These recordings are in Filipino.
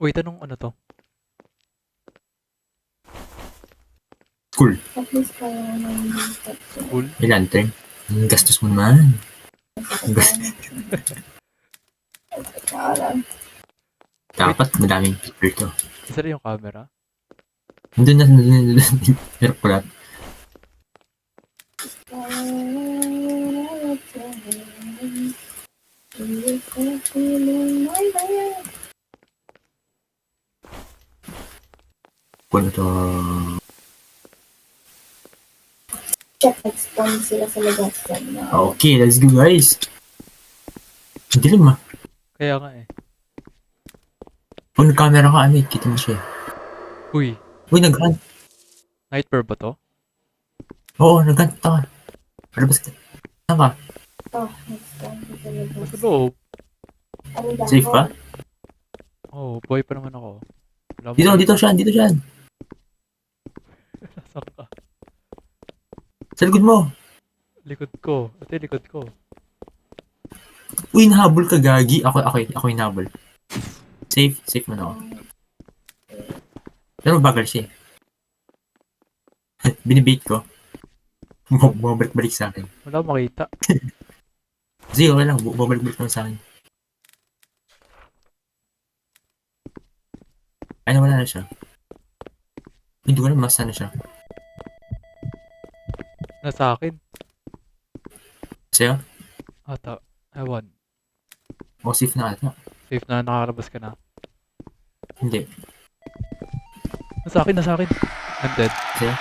Uy, tanong ano to? Cool. Cool? May lantern. Ang gastos mo naman. Ang gastos. Dapat madaming picture to. Isa rin yung camera? Nandun. Hirap ko lahat. Kung ito... Okay, let's go guys. Ang dilim ah. Kaya nga eh. Kung nag-camera ka, ano kita mo siya. Uy, Uy, nag-hunt. night bear ba to? Oo, nag-hunt ka. Palabas ka. Saan ka? Nasa loob. Safe ka? Oh, boy pa naman ako. Wala mo Dito siya. Nasaan ka? Sa likod mo. Likod ko. Ito yung likod ko. Uy, nahabol ka, gagi. Ako yung nahabol. Safe mo na ako. Pero bagal siya eh. Binibait ko. Bumabalik-balik sa akin. Wala akong makita. Sige, okay lang. Bumabalik-balik naman sa akin. Ay, wala na siya. Hindi ko alam mas ano siya. Nasa akin. Sa'yo? Ata. Ewan. O safe na ata. Safe na, nakakalabas ka na. Hindi. Nasa akin. I'm dead. Sa'yo?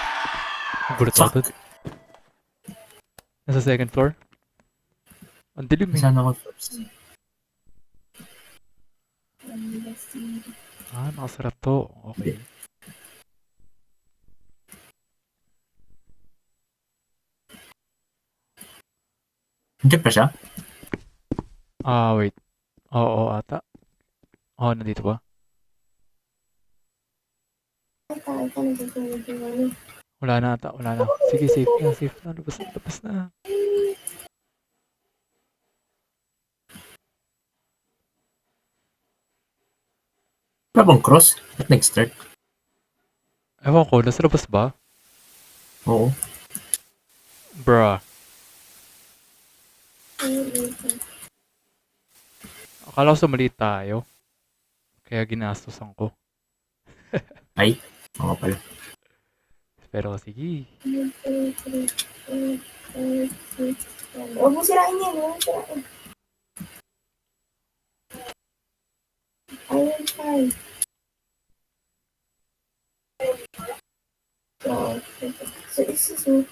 Ang gulat ako dun. Nasa second floor. Ang dilim eh. Saan ako first? Ah, nakasarap to. Okay. Hindi pa siya? Ah, wait. Oo, ata. Oh, nandito ba? Wala na ata, wala na. Sige, safe na. Labas na. Wala bang cross? Ba't nag-start? Ewan ko, nasa labas ba? Oo. Bruh. Akala ko sumali tayo. Kaya ginastosan ko. Ay, oo pala. Pero sige. Huwag mo sirain yan, huwag mo sirain. Ayun, fine. So, excuse me.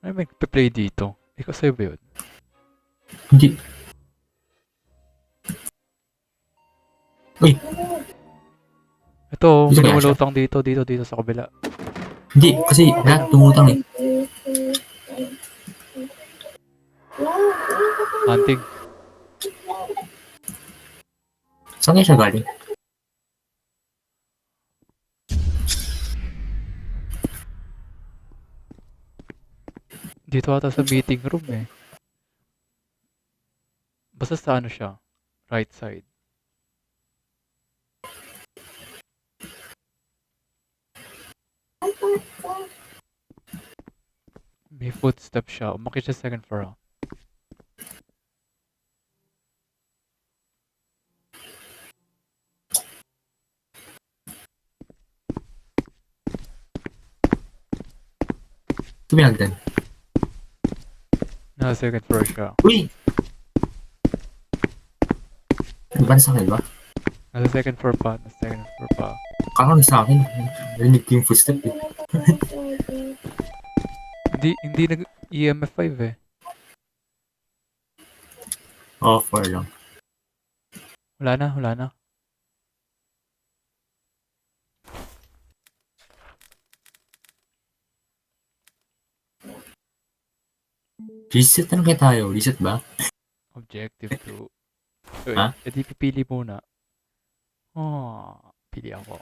Ay, may play dito. Ikaw sa'yo ba yun? Hindi. Uy, Ito, Dito may kaya siya? lumulutang dito sa kabila. hindi. Kasi lahat tumutang eh. Hunting. Saan kaya siya galing? Dito ata sa meeting room eh. Basta sa ano siya? Right side. May footstep siya. Umakit siya second floor. Tumiyagdan. Nasa second floor siya. Uy! Ano ba nasa akin ba? Nasa second floor pa. Kala ko sa akin. Narinig ko yung footstep eh. Hindi nag EMF 5 eh. Oh, 4 lang. Wala na. Reset na lang kaya tayo. Reset ba? Objective to... Uy, Ha? edi pipili muna. Oh, pili ako.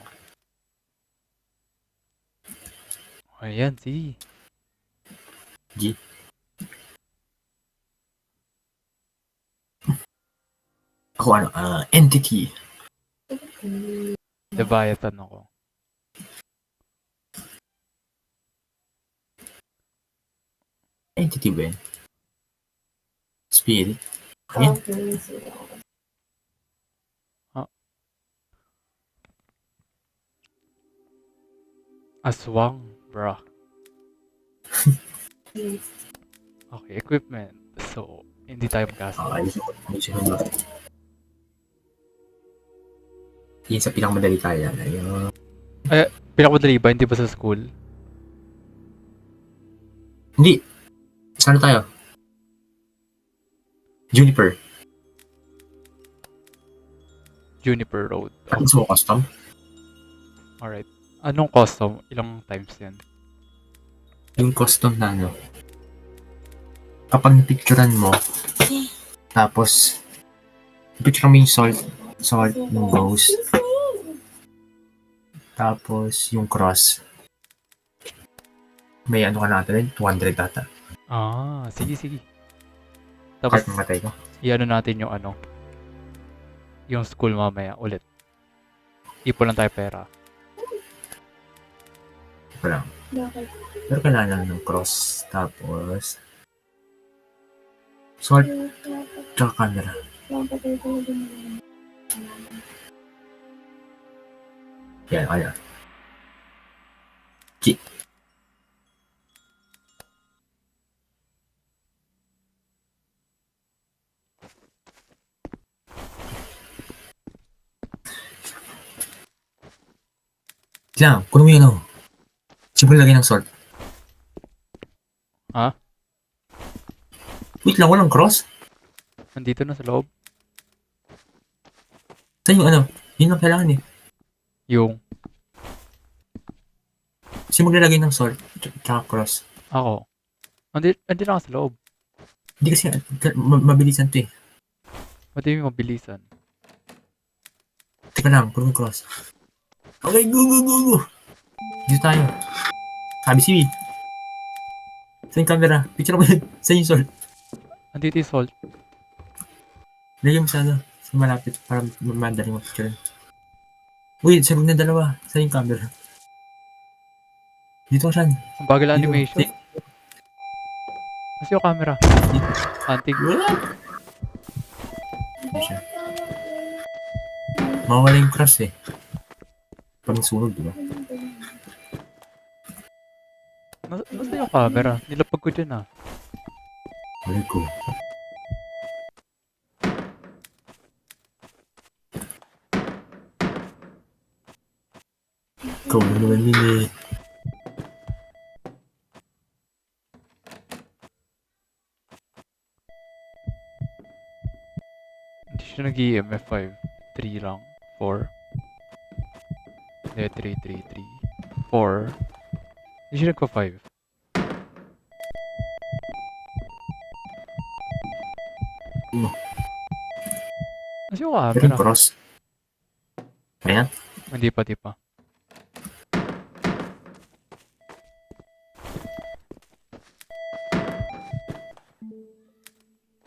Ayan, sige. G. Ako ano, entity. Leviathan ako. Entity ba yun? Spirit. Ayan. Okay, sige. Aswang, bruh. Okay, equipment. So, hindi tayo magkasa. Ayusin ko ba? Yun sa pinakamadali kaya. Ayun. Pinakamadali ba? Hindi ba sa school? Hindi. Saan na tayo? Juniper. Juniper Road. Ano sa custom? Alright. Anong custom? Ilang times yan? Yung custom na ano. Kapag napicturan mo, tapos napicturan mo yung salt yung ghost, tapos yung cross. May ano ka natin, 200 data. Sige. Tapos, Kahit mamatay ko. i-ano natin yung ano, yung school mamaya ulit. Ipon lang tayo pera. Ito lang. Bakit? Pero kailangan lang ng cross, tapos salt, tsaka camera. Napatay ko din naman. Yan, kaya. G. Lang, kunin mo yun ako. Simple lagay ng salt. Ha? Wait lang, walang cross? Nandito na sa loob. Saan yung ano? Yun ang kailangan eh. Yung Kasi maglalagay ng salt, tsaka cross. ako. Andi na ako sa loob. Hindi kasi, mabilisan to eh. Ba't yung mabilisan? Teka lang, kunin mo cross. Okay, go! Dito tayo. Sabi si Wee. Saan yung camera? Picture mo yun. Saan yung salt? Andito yung salt. Lagyan mo sa ano, sa malapit para madali mo picture. Uy, sabog na dalawa. Saan yung camera? Dito ka saan? Ang bagal Dito. animation. Kasi yung camera. Antig. Dito siya. Mawala yung cross eh. Pag sunog, di ba? Nasa yung camera? Nilapag ko dyan ah. Wala ko. Ikaw na naman yun eh. Hindi siya nag-EMF 5. 3 lang. 4. Hindi, 3. 4. Hindi siya nagpa 5. Kasi yung Pero yung camera. cross. Ayan. Hindi pa.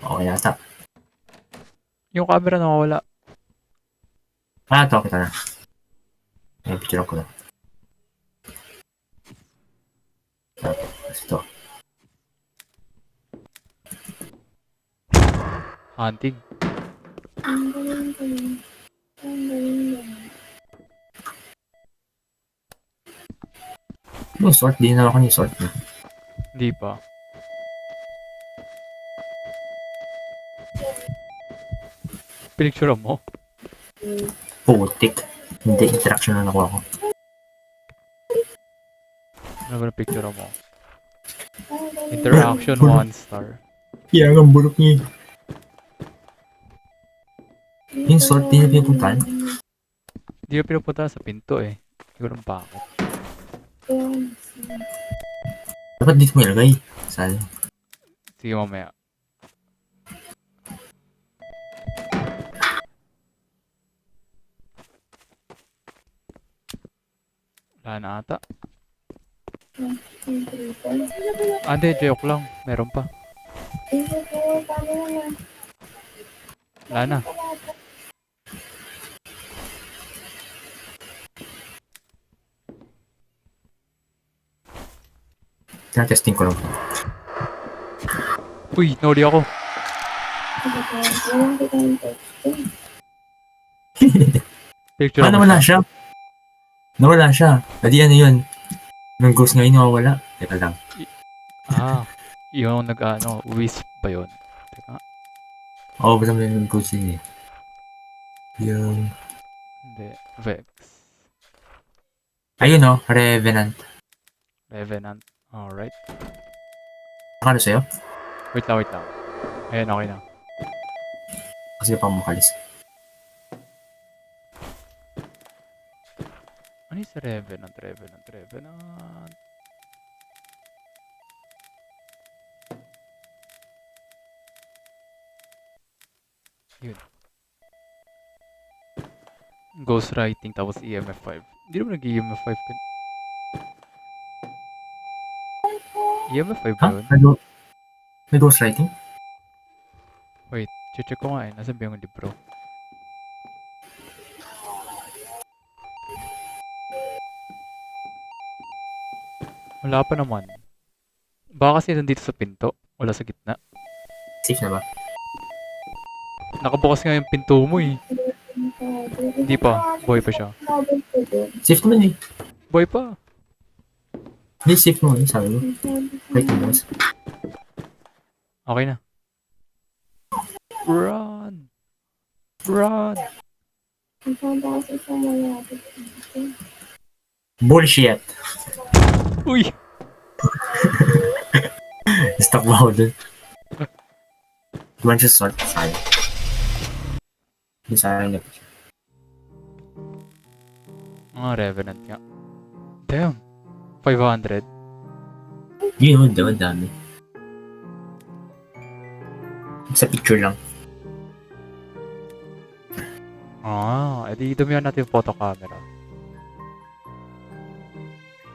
Okay yata. Yung camera nawawala. Ito, kita na. Ayan, picture ko na. Tapos ito. Hunting. Ang galing. Yung sort, di na ako yung sort. Hindi pa. Pinicture mo? Putik. Hindi, interaction na nakuha ko. Ano ba na picture mo? Interaction 1 star. Kaya ang bulok niya. Yung sort, di na pinupuntahan. Hindi na pinupunta sa pinto eh. Hindi ko lang bakit. Dapat dito mo ilagay. Saan? Sige mamaya. Wala na ata. Hindi, joke lang. Meron pa. Wala na. Tinatesting ko lang. Uy, nauli ako. Walang kita yung texting. Picture mo Nawala siya. siya. Nawala siya. Adi ano yun? Nung ghost ngayon nawawala. Teka lang. Ah, yung nag-ano, wisp ba yun? Teka, Oo, basta may nung ghost yun eh. Yung... hindi. Vex. Ayun o, Revenant. Revenant. Alright. Nakano sa'yo? Wait lang, wait lang. Ayan, okay na. Kasi pa makalis. Ano yung sa Revenant? Revenant. Yun. Ghostwriting tapos EMF 5. Hindi naman nag-EMF 5 ka. EMF 5 ba Ha? yun? Ano? May ghostwriting? Wait, check ko nga eh. Nasaan ba yung libro? Wala pa naman. Baka kasi nandito sa pinto. Wala sa gitna. Safe na ba? Nakabukas nga yung pinto mo eh. Hindi pa. Buhay pa siya. Safe naman eh. Buhay pa. Hindi, safe mo eh, sabi mo. Wait, boss. Okay na. Run! Run! Bullshit! Uy! Stuck ba ako dun? Diba siya sort? Sayang. Hindi sayang na. Revenant nga. Damn! 500. Yun, diba dami. Sa picture lang. Edi dumihan natin yung photo camera.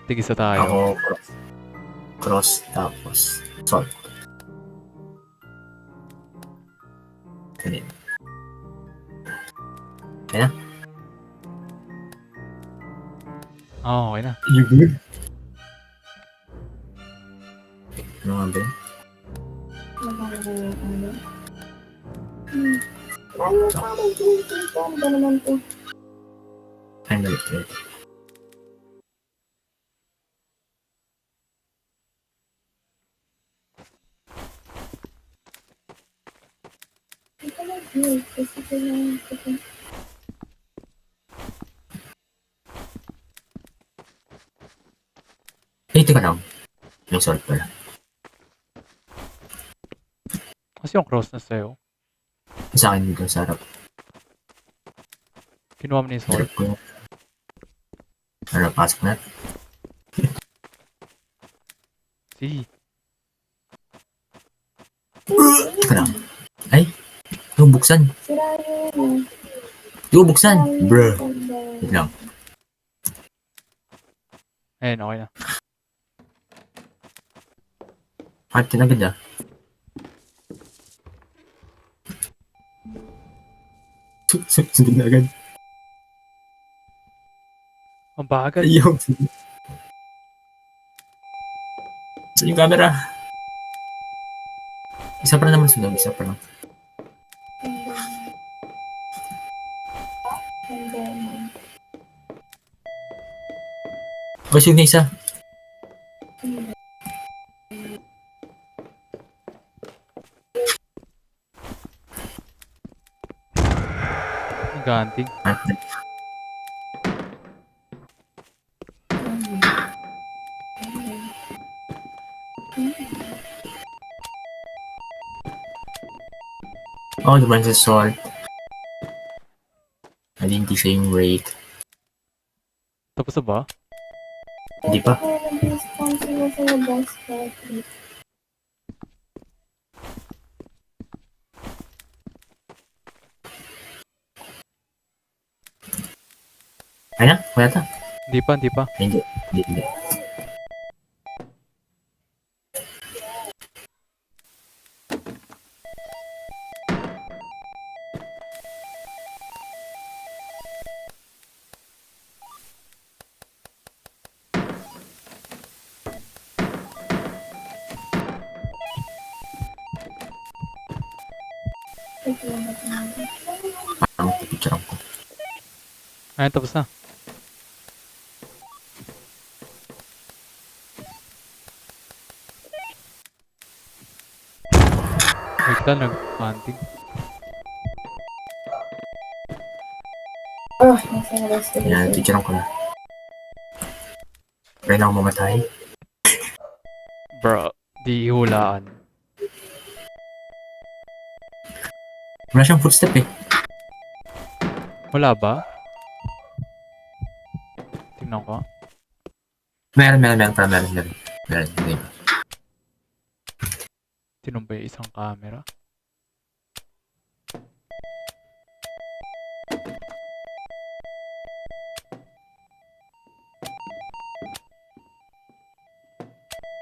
Tigisa tayo. Ako, cross, tapos, salt. Ganyan. Kaya na? Okay na. You good? Ano nga ba yun? Ano pa may dito? Ano ba naman to? Ay, balik ulit. Ito na dito. Kasi kailangan ko to. Ay, teka lang. May salt pala. Kasi yung cross na sa'yo. Sa akin dito sa harap. Kinuha mo na yung sword. Harap ko. Harap, pasok na. See? Teka lang. Ay, ito buksan. Sira yun. Ito buksan. Bruh. Wait lang. Ayun, okay na. Heart na agad ah. Sunod na agad. Ang bagal. Ayaw. Saan yung camera? Isa pa lang naman sunod. Isa pa lang. O, sunod na isa. Ganting. Heart na. Oh, naman sa salt. Hindi siya yung rate. Tapos na ba? Hindi pa. Responsible sa labas. Ay na? Kaya ta? Hindi pa, hindi pa. Ay, hindi. Hindi. Parang picture ko. Ayun, tapos na. Wait lang, nag-hunting. Oh, nasa labas ko Yan, dito. picture ko na. Pwede na ako mamatay. Bro, di hulaan. Wala siyang footstep eh. Wala ba? Tingnan ko. Meron. Meron. Hindi. Tinumbay isang camera.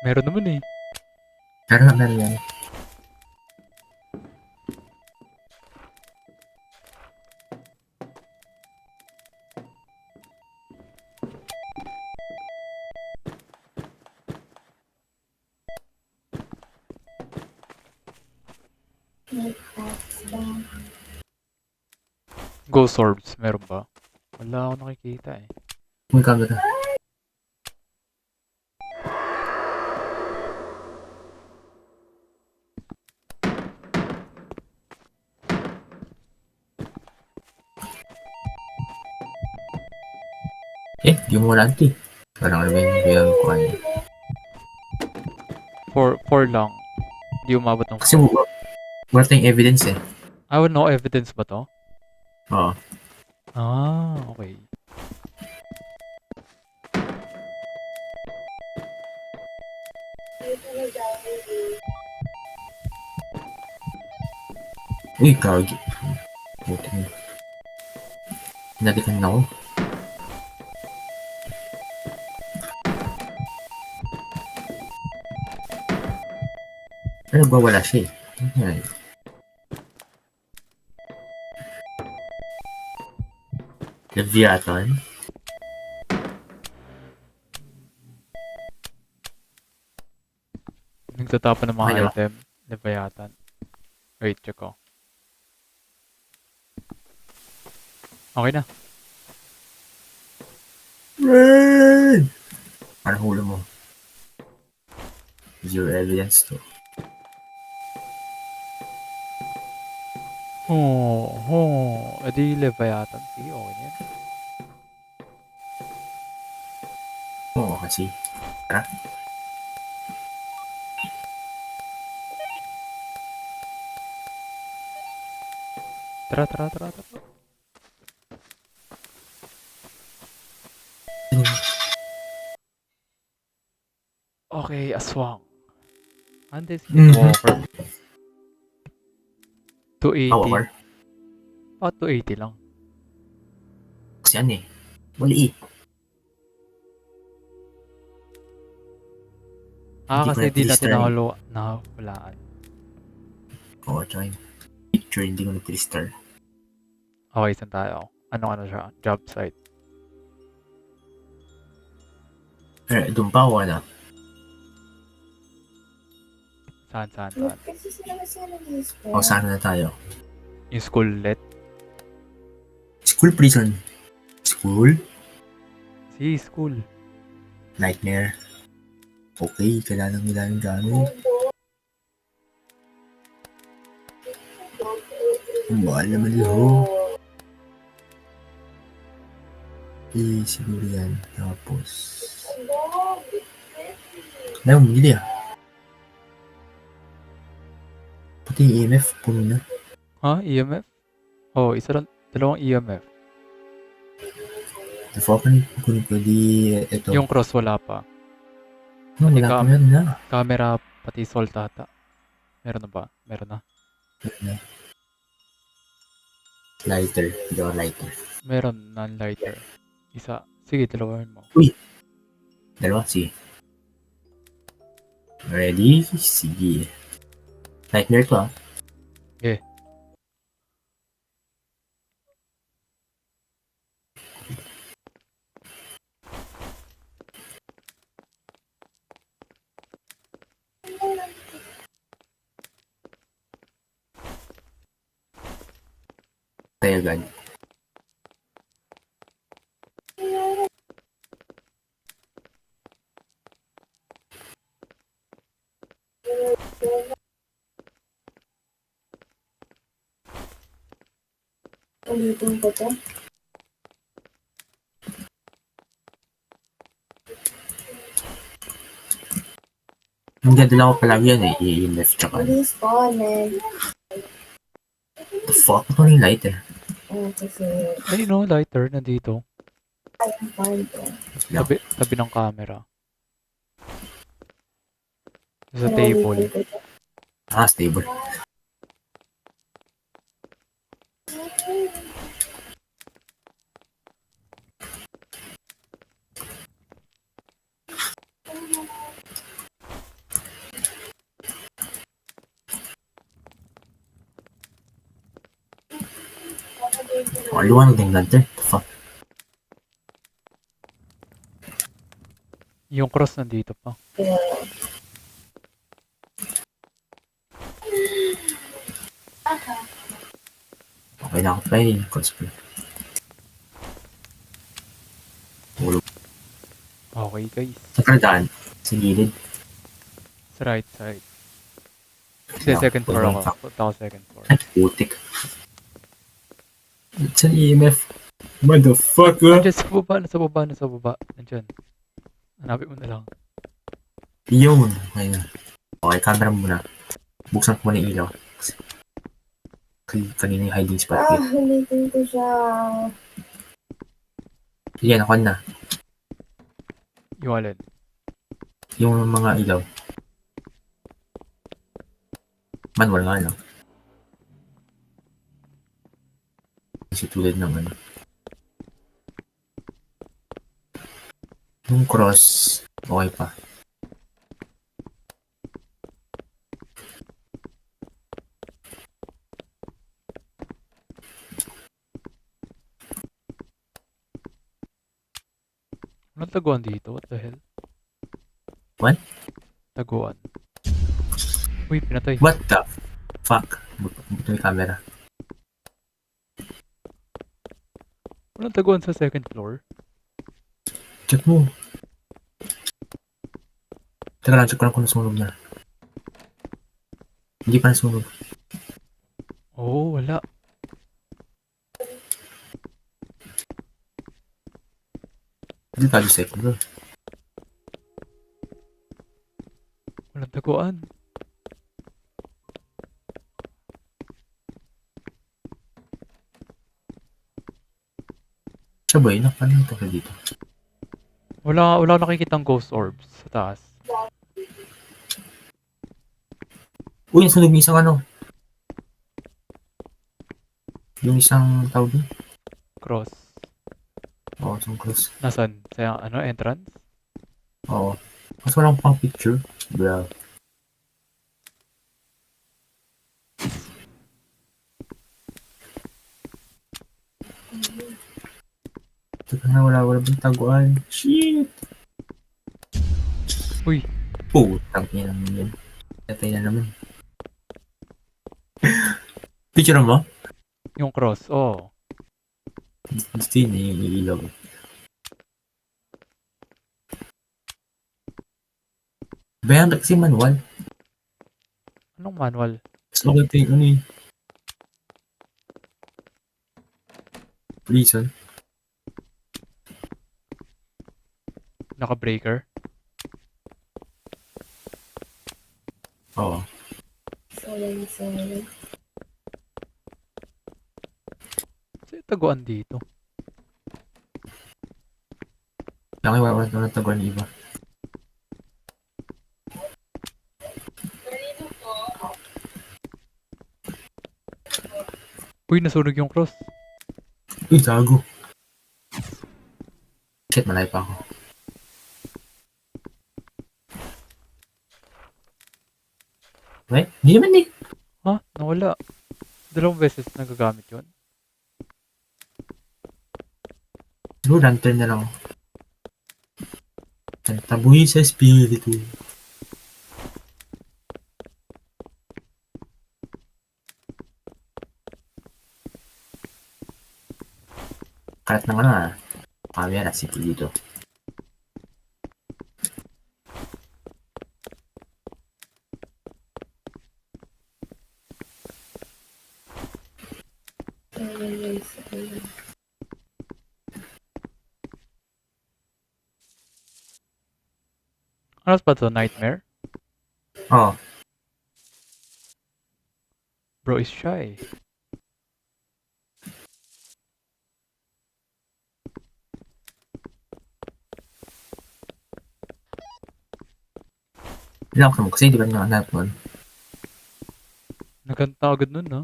Meron naman eh. Meron yan. Ghost orbs, meron ba? Wala ako nakikita eh. May camera. Di mo wala ito eh. Parang ano ba yung kuha niya. 4 lang. Di umabot ng Kasi wala tayong evidence eh. no evidence ba to? Oo. Ah, okay. Uy, kagi. Buti mo. Nalikan na ako. Pero nagwawala siya eh. Ayan. Leviathan. Nagtatapon ng mga Ano? item. Leviathan. Wait, check ko. Okay na. Red! Parang hulo mo. Zero evidence to. Edi Leviathan. Sige, okay na yan. Oo, kasi. Tara. Tara. Okay, aswang. Andes walker. 280. Power. Oh, 280 lang. Kasi ano eh. Maliit. Hindi ko Kasi di natin na-tilister. nahulaan. Oo, tsaka yung picture hindi ko na-tilister. Okay, saan tayo? Ano siya? Job site. Pero doon pa ako ano. Saan? Kasi sila nag-display. O saan na tayo? Yung schoollet. School prison. School? Si school. Nightmare. Okay, kailangan nila yung gamit. Ang mahal naman yun. Siguro yan. Tapos... Ayaw, bumili ah. Pati yung EMF, puno na. Ha? EMF? Oh, dalawang EMF. Nafokan ko ni pwede ito. Yung cross wala pa. No, pati wala pa meron na. Camera, pati salt ata. Meron na ba? Meron na. Lighter. Hindi ako lighter. Meron, non-lighter. Isa. Sige, dalawin mo. Dalawa, sige. Ready? Sige. Nightmare to ah. Okay. Tayo agad. Ulitin ko to. Yung dadala ko palagi yan eh. EMF tsaka. Hindi spawned. The fuck? Ito yung lighter. Kasi Ayun no, lighter nandito. ang find ko. Lang. Tabi ng camera. Sa Pero table. ulitin ko to. Stable. Oh, liwanag ng lantern. The fuck? Yung cross nandito pa. Kaya, Okay na ako play. Cosplay. Ulo. Okay guys. Sa karadaan. Sa gilid. Sa right side. Kasi second floor ako. Punta ako second floor. Ay, putik. It's an EMF. Motherfucker! Nandiyan sa baba, nasa baba, nasa baba. Nandiyan. Hanapin mo na lang. Yun. Okay na. Okay, camera muna. Buksan ko muna yung ilaw. Kanina yung hiding spot ko. ulitin ko siya. Yan, ako na. Yung alin. Yung mga ilaw. Manual nga, no? Kasi tulad ng ano. Yung cross, okay pa. Anong taguan dito? What the hell? What? Taguan. Uy, pinatay. What the fuck? Buto yung camera. Anong taguan sa second floor? Check mo. Teka lang, check ko lang kung nasunog na. Hindi pa nasunog. Oh, wala. Hindi tayo second bro. Walang taguan. Sabay, paano yung tawag dito? Wala akong nakikitang ghost orbs sa taas. Uy, nasunog yung isang ano. Yung isang tawag doon. Cross. Oo, isang cross. Nasaan? Sa ano, entrance? Oo. Mas walang pang picture. Bro. Teka na, wala bang taguan. Shit! Uy, Putang ina naman yun. Tatay na naman. Picture mo? yung cross. Oh. Gusto yun eh, yung ilaw. Bayan kasi manual. Anong manual? So, okay ito yung ano eh. Reason. Naka-breaker? Oo. Sorry. Sa taguan dito. Laki wala taguan ng iba. Uy, nasunog yung cross. Uy, gago. Shit, malay pa ako. Wait, hindi naman eh. Ha? Nawala. Dalawang beses nagagamit yun. Siguro lantern na lang ako. Tabuhin sa espiritu. Kalat ng ano camera, CPU dito. Ano ba to? Nightmare? Oh, Bro is shy. ilang ka mo kasi di ba nanganap nun? Nagkanta agad nun, no?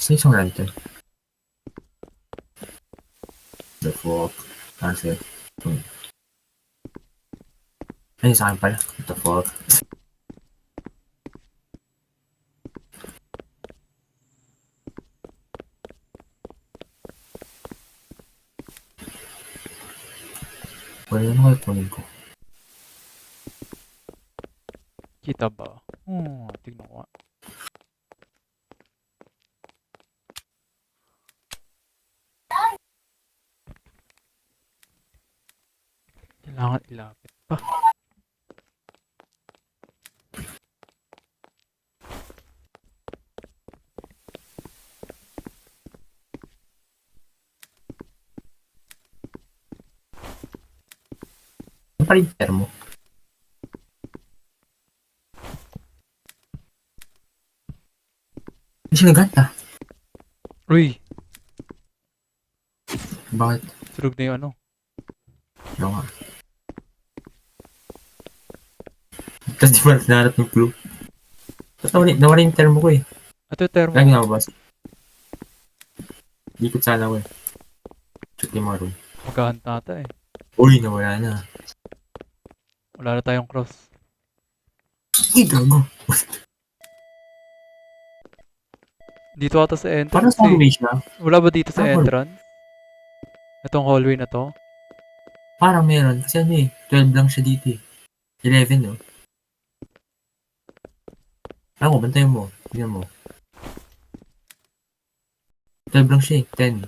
Sa isang lantern. The fuck? Cancel. Ay, sa akin pala. What the fuck? Wala naman kayo kunin ko. Kita ba? Tignan ko nga. Kailangan ilapit pa. Ano pa rin mo? Hindi siya naganta. Uy! Bakit? Surug na yung ano. Ano nga? Tapos di ba nahanap ng clue? Ba't nawala yung termo ko eh? Ito yung thermo. Lagi nababas. Ikot sana ko eh. Check yung mga room. Maghahanta ata eh. Uy, nawala na. Wala na tayong cross. Uy, gago. Dito ata sa Parang entrance sa eh. hallway siya. Wala ba dito sa Ah, wala. entrance? Itong hallway na to? Parang meron. Kasi ano eh. 12 lang siya dito eh. 11 no? Ako, bantayan mo. Tingnan mo. 12 lang siya eh. 10.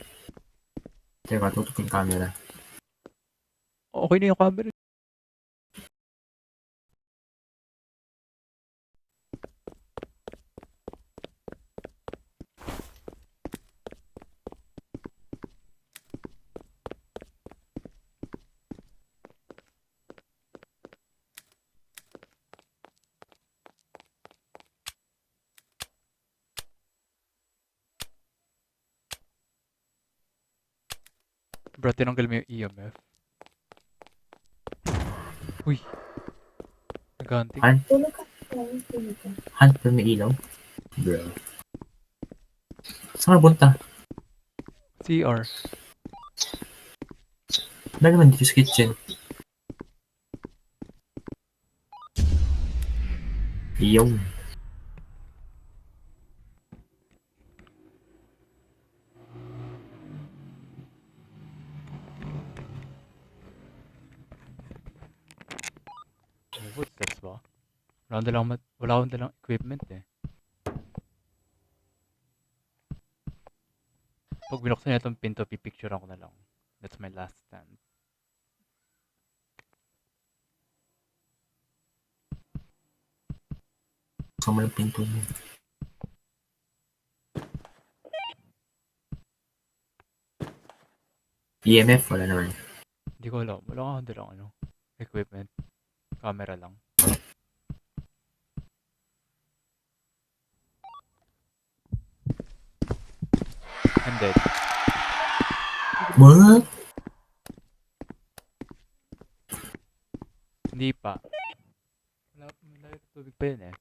Teka, tutok yung camera. Okay na yung camera. Bro, tinanggal mo yung EMF. Uy! Naganti. Hunt? Tulog ka. Tulog ka. Hunt pero may ilaw? Bro. Saan ka punta? CR. Wala naman dito sa kitchen. Yung. Oh, footsteps ba? Wala akong dalang equipment eh. Pag binuksan niya itong pinto, pipicturean ko na lang. That's my last stand. Saan mo lang pinto mo? EMF, wala naman. Hindi ko alam. Wala akong dalang ano, equipment. Camera lang. I'm dead. What? Hindi pa. Wala, malayo tubig pa yun eh.